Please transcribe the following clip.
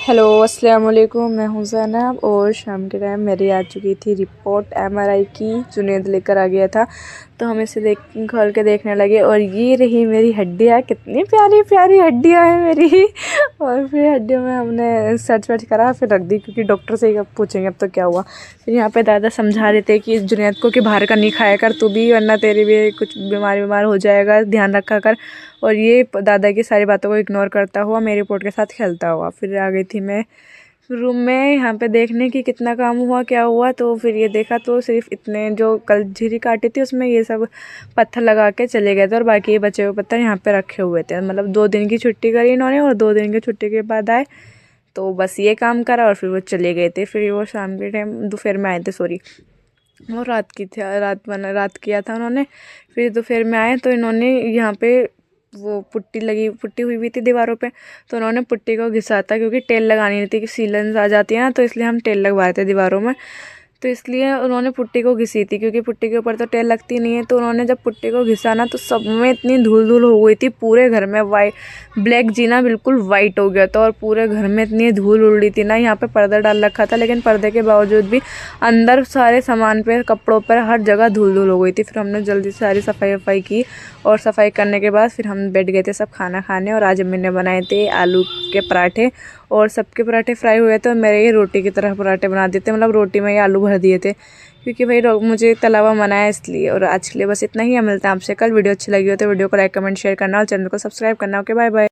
Hello अस्सलाम वालेकुम। मैं हूँ ज़ैनब और शाम के टाइम मेरी आ चुकी थी रिपोर्ट एमआरआई की। जुनैद लेकर आ गया था तो हम इसे खोल के देखने लगे और ये रही मेरी हड्डियाँ। कितनी प्यारी प्यारी हड्डियाँ हैं मेरी। और फिर हड्डियों में हमने सर्च वर्च करा फिर रख दी, क्योंकि डॉक्टर से ही अब पूछेंगे अब तो क्या हुआ। फिर यहाँ पे दादा समझा रहे थे कि जुनैद को कि बाहर का नहीं खाया कर तू भी, वरना तेरी भी कुछ बीमार हो जाएगा, ध्यान रखा कर। और ये दादा की सारी बातों को इग्नोर करता हुआ मेरी रिपोर्ट के साथ खेलता हुआ। फिर आ गई थी मैं रूम में यहाँ पे देखने की कितना काम हुआ क्या हुआ। तो फिर ये देखा तो सिर्फ इतने जो कल झिरी काटी थी उसमें ये सब पत्थर लगा के चले गए थे और बाकी ये बचे हुए पत्थर यहाँ पे रखे हुए थे। मतलब 2 दिन की छुट्टी करी इन्होंने और 2 दिन की छुट्टी के बाद आए तो बस ये काम करा और फिर वो चले गए थे। फिर वो शाम के टाइम दोपहर में आए थे, सॉरी वो रात की थी, रात किया था उन्होंने। फिर दोपहर में आए तो इन्होंने यहाँ पे वो पुट्टी हुई हुई थी दीवारों पे, तो उन्होंने पुट्टी को घिसा था, क्योंकि टेल लगानी नहीं थी कि सीलन आ जाती है ना, तो इसलिए हम टेल लगवाए थे दीवारों में। तो इसलिए उन्होंने पुट्टी को घिसी थी, क्योंकि पुट्टी के ऊपर तो टेल लगती नहीं है। तो उन्होंने जब पुट्टी को घिसा ना तो सब में इतनी धूल धूल हो गई थी पूरे घर में। ब्लैक जीना बिल्कुल वाइट हो गया था और पूरे घर में इतनी धूल उड़ रही थी ना। यहाँ पे पर्दा डाल रखा था लेकिन पर्दे के बावजूद भी अंदर सारे सामान पे, कपड़ों पर, हर जगह धूल धूल हो गई थी। फिर हमने जल्दी से सारी सफाई वफाई की और सफाई करने के बाद फिर हम बैठ गए थे सब खाना खाने। और आज अम्मी ने बनाए थे आलू के पराठे और सबके पराठे फ्राई हुए थे और मेरे ये रोटी की तरह पराठे बना देते, मतलब रोटी में ये आलू भर दिए थे, क्योंकि भाई मुझे तला हुआ मना है इसलिए। और आज के लिए बस इतना ही। मिलता है आपसे कल। वीडियो अच्छी लगी हो तो वीडियो को लाइक कमेंट शेयर करना और चैनल को सब्सक्राइब करना। Okay bye bye.